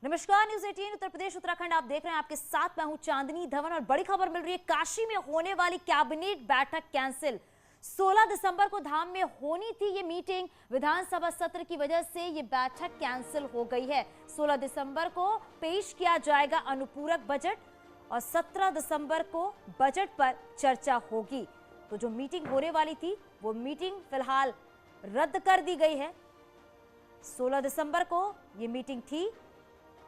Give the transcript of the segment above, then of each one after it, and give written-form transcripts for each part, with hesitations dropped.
नमस्कार, न्यूज़ 18 उत्तर प्रदेश उत्तराखंड आप देख रहे हैं। आपके साथ मैं हूं चांदनी धवन और बड़ी खबर मिल रही है, काशी में होने वाली कैबिनेट बैठक कैंसिल। 16 दिसंबर को धाम में होनी थी ये मीटिंग, विधानसभा सत्र की वजह से ये बैठक कैंसिल हो गई है। 16 दिसंबर को पेश किया जाएगा अनुपूरक बजट और 17 दिसंबर को बजट पर चर्चा होगी। तो जो मीटिंग होने वाली थी वो मीटिंग फिलहाल रद्द कर दी गई है। 16 दिसंबर को ये मीटिंग थी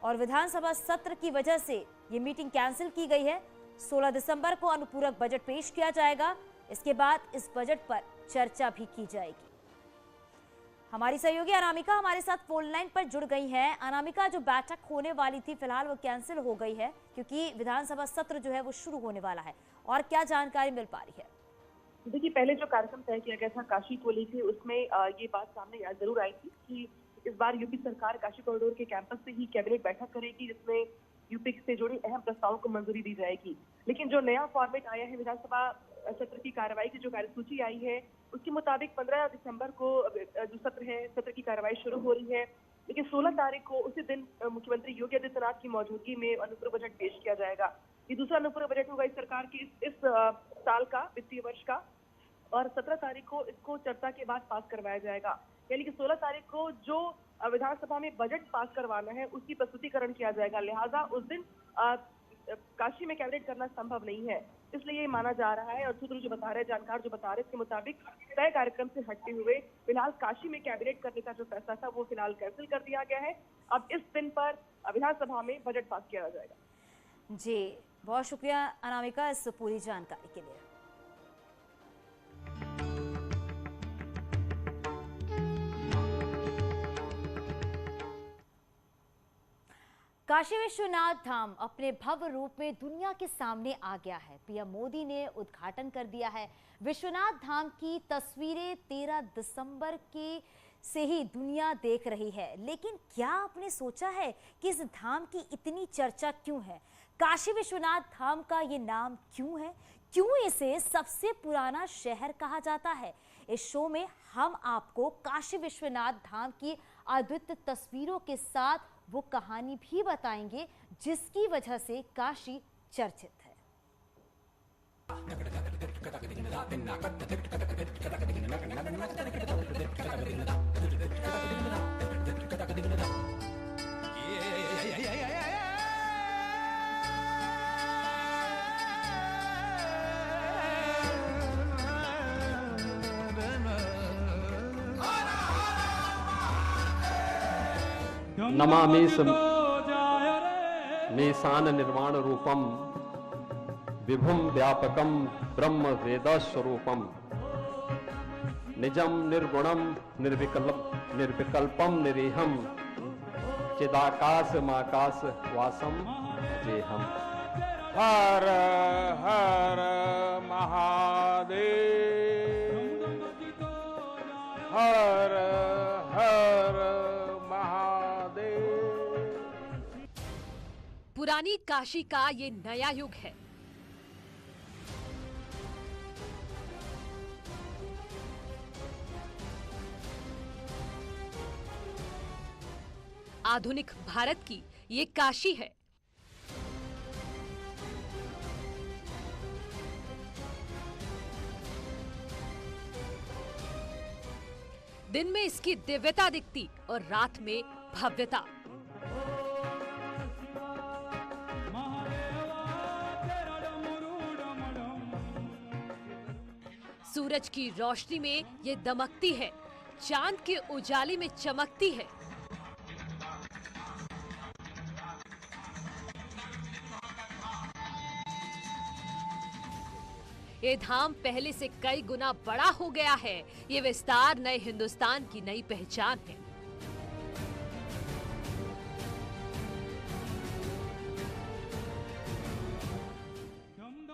और विधानसभा सत्र की वजह से ये मीटिंग कैंसिल की गई है। 16 दिसंबर को अनुपूरक बजट पेश किया जाएगा, इसके बाद इस बजट पर चर्चा भी की जाएगी। हमारी सहयोगी अनामिका हमारे साथ फोन लाइन पर जुड़ गई हैं। अनामिका, जो बैठक होने वाली थी फिलहाल वो कैंसिल हो गई है क्योंकि विधानसभा सत्र जो है वो शुरू होने वाला है, और क्या जानकारी मिल पा रही है? देखिए, पहले जो कार्यक्रम तय किया गया था काशी को लेकर, उसमें ये बात सामने जरूर आई थी कि इस बार यूपी सरकार काशी कॉरिडोर के कैंपस से ही कैबिनेट बैठक करेगी, जिसमें यूपी से जुड़े अहम प्रस्तावों को मंजूरी दी जाएगी। लेकिन जो नया फॉर्मेट आया है, विधानसभा सत्र की कार्रवाई की जो कार्यसूची आई है, उसके मुताबिक 15 दिसंबर को जो सत्र है, सत्र की कार्रवाई शुरू हो रही है। लेकिन 16 तारीख को उसी दिन मुख्यमंत्री योगी आदित्यनाथ की मौजूदगी में अनुपूरक बजट पेश किया जाएगा। ये दूसरा अनुपूरक बजट होगा इस सरकार के इस साल का, वित्तीय वर्ष का, और 17 तारीख को इसको चर्चा के बाद पास करवाया जाएगा। यानी कि 16 तारीख को जो विधानसभा में बजट पास करवाना है उसकी प्रस्तुतिकरण किया जाएगा। लिहाजा उस दिन काशी में कैबिनेट करना संभव नहीं है, इसलिए ये माना जा रहा है। और सूत्र जो बता रहे, जानकार जो बता रहे, इसके मुताबिक तय कार्यक्रम से हटते हुए फिलहाल काशी में कैबिनेट करने का जो फैसला था वो फिलहाल कैंसिल कर दिया गया है। अब इस दिन पर विधानसभा में बजट पास किया जाएगा। जी, बहुत शुक्रिया अनामिका इस पूरी जानकारी के लिए। काशी विश्वनाथ धाम अपने भव्य रूप में दुनिया के सामने आ गया है। पीएम मोदी ने उद्घाटन कर दिया है। विश्वनाथ धाम की तस्वीरें 13 दिसंबर के से ही दुनिया देख रही है। लेकिन क्या आपने सोचा है कि इस धाम की इतनी चर्चा क्यों है? काशी विश्वनाथ धाम का ये नाम क्यों है? क्यों इसे सबसे पुराना शहर कहा जाता है? इस शो में हम आपको काशी विश्वनाथ धाम की अद्भुत तस्वीरों के साथ वो कहानी भी बताएंगे जिसकी वजह से काशी चर्चित है। नमामि मेशान निर्वाण रूपम विभुम व्यापकम ब्रह्म वेद स्वरूपम निजम निर्गुणम निर्विकल्पम निरीहम चिदाकाश माकाश वासम जेहम। हर हर महादेव, हर हर महादेव। पुरानी काशी का ये नया युग है। आधुनिक भारत की ये काशी है। दिन में इसकी दिव्यता दिखती और रात में भव्यता। सूरज की रोशनी में ये दमकती है, चांद के उजाले में चमकती है। ये धाम पहले से कई गुना बड़ा हो गया है। ये विस्तार नए हिंदुस्तान की नई पहचान है।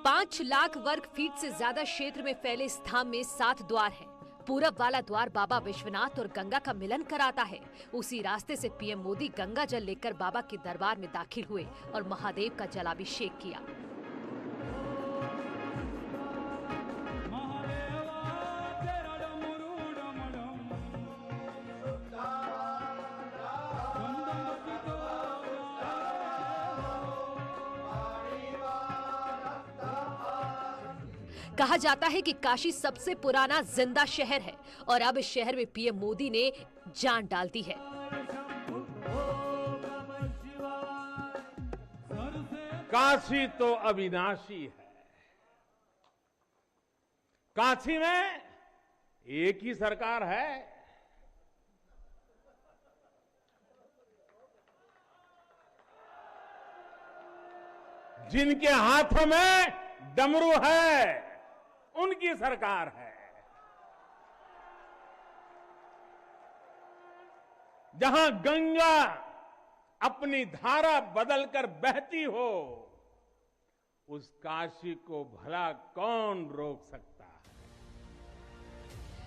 पांच लाख वर्ग फीट से ज्यादा क्षेत्र में फैले इस धाम में 7 द्वार हैं। पूरब वाला द्वार बाबा विश्वनाथ और गंगा का मिलन कराता है। उसी रास्ते से पीएम मोदी गंगा जल लेकर बाबा के दरबार में दाखिल हुए और महादेव का जलाभिषेक किया। कहा जाता है कि काशी सबसे पुराना जिंदा शहर है और अब इस शहर में पीएम मोदी ने जान डाल दी है। काशी तो अविनाशी है। काशी में एक ही सरकार है। जिनके हाथों में डमरू है, उनकी सरकार है। जहां गंगा अपनी धारा बदलकर बहती हो, उस काशी को भला कौन रोक सकता है।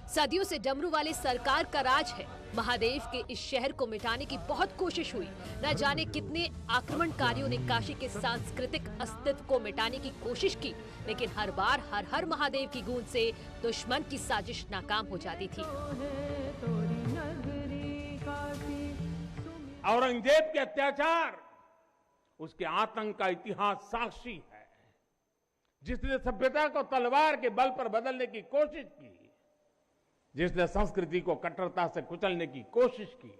सदियों से डमरू वाले सरकार का राज है। महादेव के इस शहर को मिटाने की बहुत कोशिश हुई। न जाने कितने आक्रमणकारियों ने काशी के सांस्कृतिक अस्तित्व को मिटाने की कोशिश की, लेकिन हर बार हर हर महादेव की गूंज से दुश्मन की साजिश नाकाम हो जाती थी। औरंगजेब के अत्याचार, उसके आतंक का इतिहास साक्षी है। जिसने सभ्यता को तलवार के बल पर बदलने की कोशिश की, जिसने संस्कृति को कट्टरता से कुचलने की कोशिश की,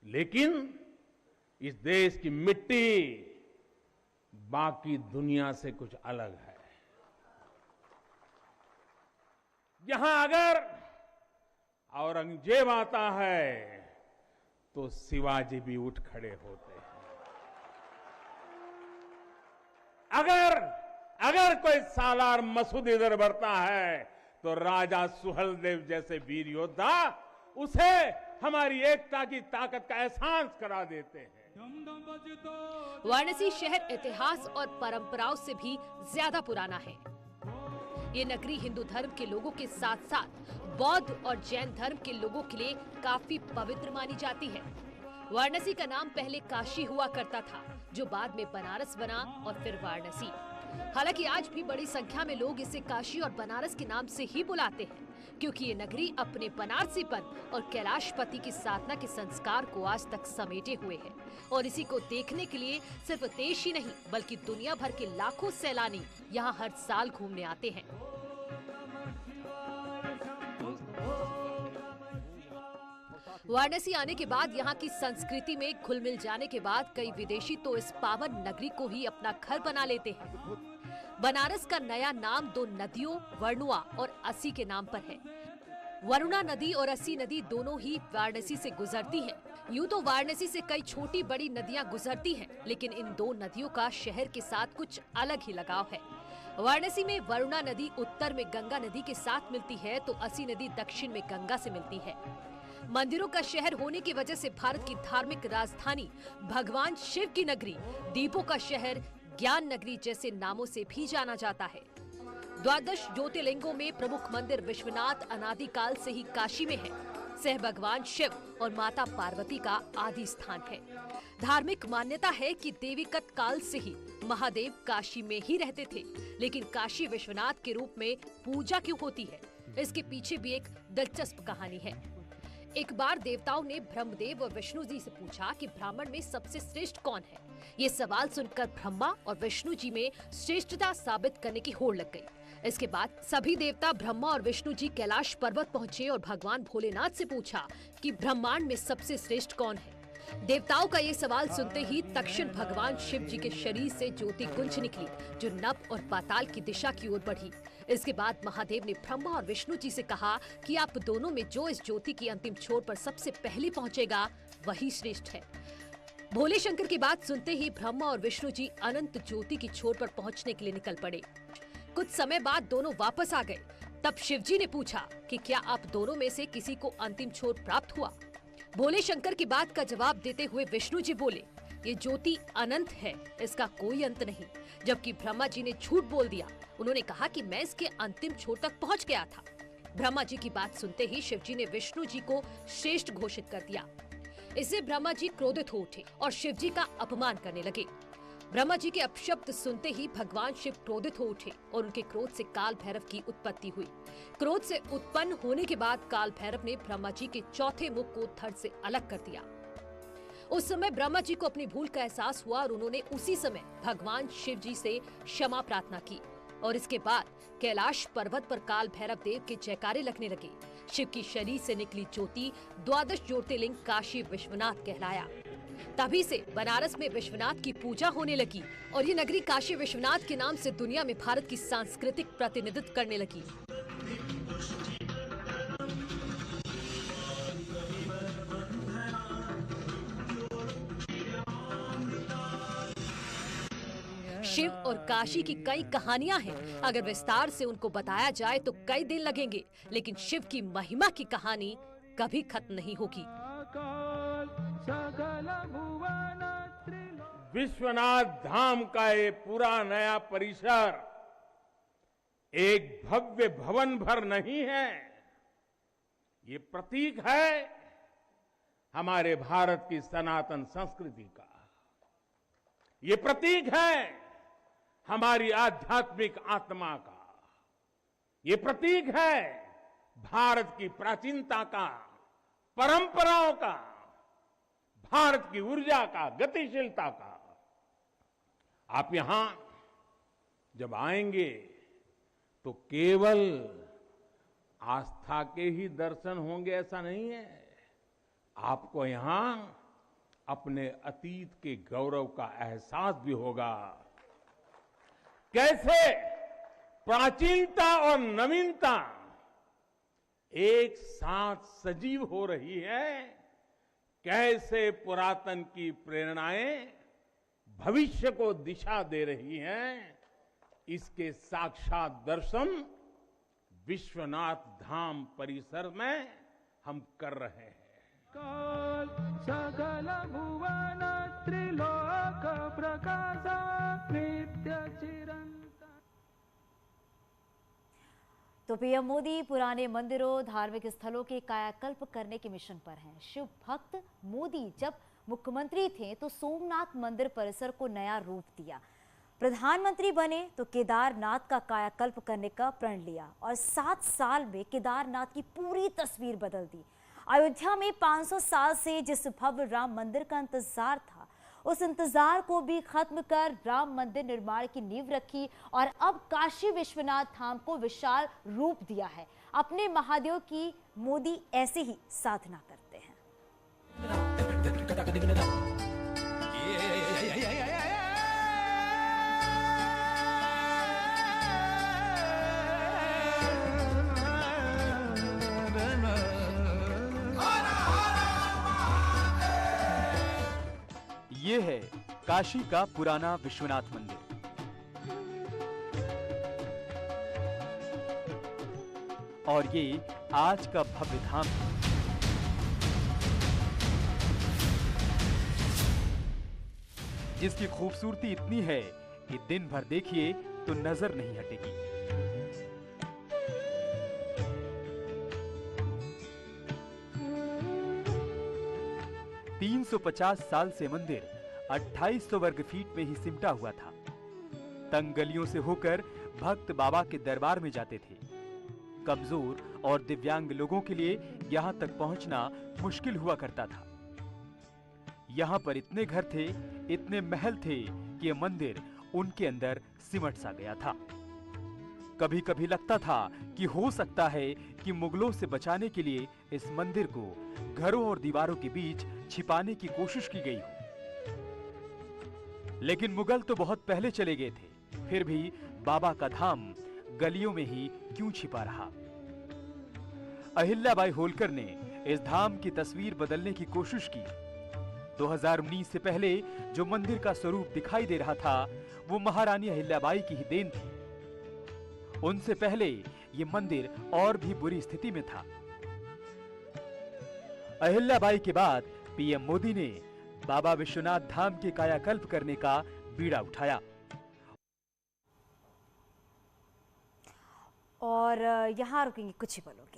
लेकिन इस देश की मिट्टी बाकी दुनिया से कुछ अलग है। यहां अगर औरंगजेब आता है तो शिवाजी भी उठ खड़े होते हैं। अगर कोई सालार मसूद इधर बढ़ता है तो राजा सुहेलदेव जैसे वीर योद्धा उसे हमारी एकता की ताकत का एहसास करा देते हैं। वाराणसी शहर इतिहास और परंपराओं से भी ज्यादा पुराना है। ये नगरी हिंदू धर्म के लोगों के साथ साथ बौद्ध और जैन धर्म के लोगों के लिए काफी पवित्र मानी जाती है। वाराणसी का नाम पहले काशी हुआ करता था, जो बाद में बनारस बना और फिर वाराणसी। हालांकि आज भी बड़ी संख्या में लोग इसे काशी और बनारस के नाम से ही बुलाते हैं, क्योंकि ये नगरी अपने बनारसीपन और कैलाशपति की साधना के संस्कार को आज तक समेटे हुए है। और इसी को देखने के लिए सिर्फ देश ही नहीं बल्कि दुनिया भर के लाखों सैलानी यहाँ हर साल घूमने आते हैं। वाराणसी आने के बाद यहाँ की संस्कृति में घुल मिल जाने के बाद कई विदेशी तो इस पावन नगरी को ही अपना घर बना लेते हैं। बनारस का नया नाम दो नदियों वरुणा और अस्सी के नाम पर है। वरुणा नदी और अस्सी नदी दोनों ही वाराणसी से गुजरती हैं। यूं तो वाराणसी से कई छोटी बड़ी नदियां गुजरती हैं, लेकिन इन दो नदियों का शहर के साथ कुछ अलग ही लगाव है। वाराणसी में वरुणा नदी उत्तर में गंगा नदी के साथ मिलती है, तो अस्सी नदी दक्षिण में गंगा से मिलती है। मंदिरों का शहर होने की वजह से भारत की धार्मिक राजधानी, भगवान शिव की नगरी, दीपों का शहर, ज्ञान नगरी जैसे नामों से भी जाना जाता है। द्वादश ज्योतिर्लिंगों में प्रमुख मंदिर विश्वनाथ अनादिकाल से ही काशी में है। सह भगवान शिव और माता पार्वती का आदि स्थान है। धार्मिक मान्यता है कि देवीकत काल से ही महादेव काशी में ही रहते थे, लेकिन काशी विश्वनाथ के रूप में पूजा क्यों होती है, इसके पीछे भी एक दिलचस्प कहानी है। एक बार देवताओं ने ब्रह्मदेव और विष्णु जी से पूछा कि ब्राह्मण में सबसे श्रेष्ठ कौन है। ये सवाल सुनकर ब्रह्मा और विष्णु जी में श्रेष्ठता साबित करने की होड़ लग गई। इसके बाद सभी देवता ब्रह्मा और विष्णु जी कैलाश पर्वत पहुँचे और भगवान भोलेनाथ से पूछा कि ब्रह्मांड में सबसे श्रेष्ठ कौन है। देवताओं का ये सवाल सुनते ही तक्षण भगवान शिव जी के शरीर से ज्योति कुंज निकली, जो नभ और पाताल की दिशा की ओर बढ़ी। इसके बाद महादेव ने ब्रह्मा और विष्णु जी से कहा कि आप दोनों में जो इस ज्योति की अंतिम छोर पर सबसे पहले पहुंचेगा वही श्रेष्ठ है। भोले शंकर की बात सुनते ही ब्रह्मा और विष्णु जी अनंत ज्योति की छोर पर पहुंचने के लिए निकल पड़े। कुछ समय बाद दोनों वापस आ गए। तब शिव जी ने पूछा कि क्या आप दोनों में से किसी को अंतिम छोर प्राप्त हुआ। भोले शंकर की बात का जवाब देते हुए विष्णु जी बोले, ये ज्योति अनंत है, इसका कोई अंत नहीं। जबकि ब्रह्मा जी ने झूठ बोल दिया। उन्होंने कहा कि मैं इसके अंतिम छोर तक पहुंच गया था। ब्रह्मा जी की बात सुनते ही शिव जी ने विष्णु जी को श्रेष्ठ घोषित कर दिया। इससे ब्रह्मा जी क्रोधित हो उठे और शिव जी का अपमान करने लगे। ब्रह्मा जी के अपशब्द सुनते ही भगवान शिव क्रोधित हो उठे और उनके क्रोध से काल भैरव की उत्पत्ति हुई। क्रोध से उत्पन्न होने के बाद काल भैरव ने ब्रह्मा जी के चौथे मुख को धड़ से अलग कर दिया। उस समय ब्रह्मा जी को अपनी भूल का एहसास हुआ और उन्होंने उसी समय भगवान शिव जी से क्षमा प्रार्थना की। और इसके बाद कैलाश पर्वत पर काल भैरव देव के जयकारे लगने लगे। शिव की शरीर से निकली ज्योति द्वादश ज्योतिर्लिंग काशी विश्वनाथ कहलाया। तभी से बनारस में विश्वनाथ की पूजा होने लगी और ये नगरी काशी विश्वनाथ के नाम से दुनिया में भारत की सांस्कृतिक प्रतिनिधित्व करने लगी। शिव और काशी की कई कहानियां हैं। अगर विस्तार से उनको बताया जाए तो कई दिन लगेंगे, लेकिन शिव की महिमा की कहानी कभी खत्म नहीं होगी। विश्वनाथ धाम का ये पूरा नया परिसर एक भव्य भवन भर नहीं है, ये प्रतीक है हमारे भारत की सनातन संस्कृति का। ये प्रतीक है हमारी आध्यात्मिक आत्मा का। ये प्रतीक है भारत की प्राचीनता का, परंपराओं का, भारत की ऊर्जा का, गतिशीलता का। आप यहां जब आएंगे तो केवल आस्था के ही दर्शन होंगे ऐसा नहीं है, आपको यहां अपने अतीत के गौरव का एहसास भी होगा। कैसे प्राचीनता और नवीनता एक साथ सजीव हो रही है, कैसे पुरातन की प्रेरणाएं भविष्य को दिशा दे रही हैं, इसके साक्षात दर्शन विश्वनाथ धाम परिसर में हम कर रहे हैं। सकल भुवन त्रिलोक प्रकाश नित्य चिरंतन। तो पीएम मोदी पुराने मंदिरों, धार्मिक स्थलों के कायाकल्प करने के मिशन पर हैं। शिव भक्त मोदी जब मुख्यमंत्री थे तो सोमनाथ मंदिर परिसर को नया रूप दिया। प्रधानमंत्री बने तो केदारनाथ का कायाकल्प करने का प्रण लिया और 7 साल में केदारनाथ की पूरी तस्वीर बदल दी। अयोध्या में 500 साल से जिस भव्य राम मंदिर का इंतजार था, उस इंतजार को भी खत्म कर राम मंदिर निर्माण की नींव रखी और अब काशी विश्वनाथ धाम को विशाल रूप दिया है। अपने महादेव की मोदी ऐसे ही साधना करते हैं। ये है काशी का पुराना विश्वनाथ मंदिर। और ये आज का भव्य धाम है। जिसकी खूबसूरती इतनी है कि दिन भर देखिए तो नजर नहीं हटेगी। तीन 350 साल से मंदिर 2800 वर्ग फीट में ही सिमटा हुआ था। तंग गलियों से होकर भक्त बाबा के दरबार में जाते थे। कमजोर और दिव्यांग लोगों के लिए यहां तक पहुंचना मुश्किल हुआ करता था। यहां पर इतने घर थे, इतने महल थे कि यह मंदिर उनके अंदर सिमट सा गया था। कभी कभी लगता था कि हो सकता है कि मुगलों से बचाने के लिए इस मंदिर को घरों और दीवारों के बीच छिपाने की कोशिश की गई हो। लेकिन मुगल तो बहुत पहले चले गए थे, फिर भी बाबा का धाम गलियों में ही क्यों छिपा रहा। अहिल्याबाई होलकर ने इस धाम की तस्वीर बदलने की कोशिश की। 2019 से पहले जो मंदिर का स्वरूप दिखाई दे रहा था वो महारानी अहिल्याबाई की ही देन थी। उनसे पहले ये मंदिर और भी बुरी स्थिति में था। अहिल्याबाई के बाद पीएम मोदी ने बाबा विश्वनाथ धाम के कायाकल्प करने का बीड़ा उठाया। और यहाँ रुकेंगे कुछ ही पलों के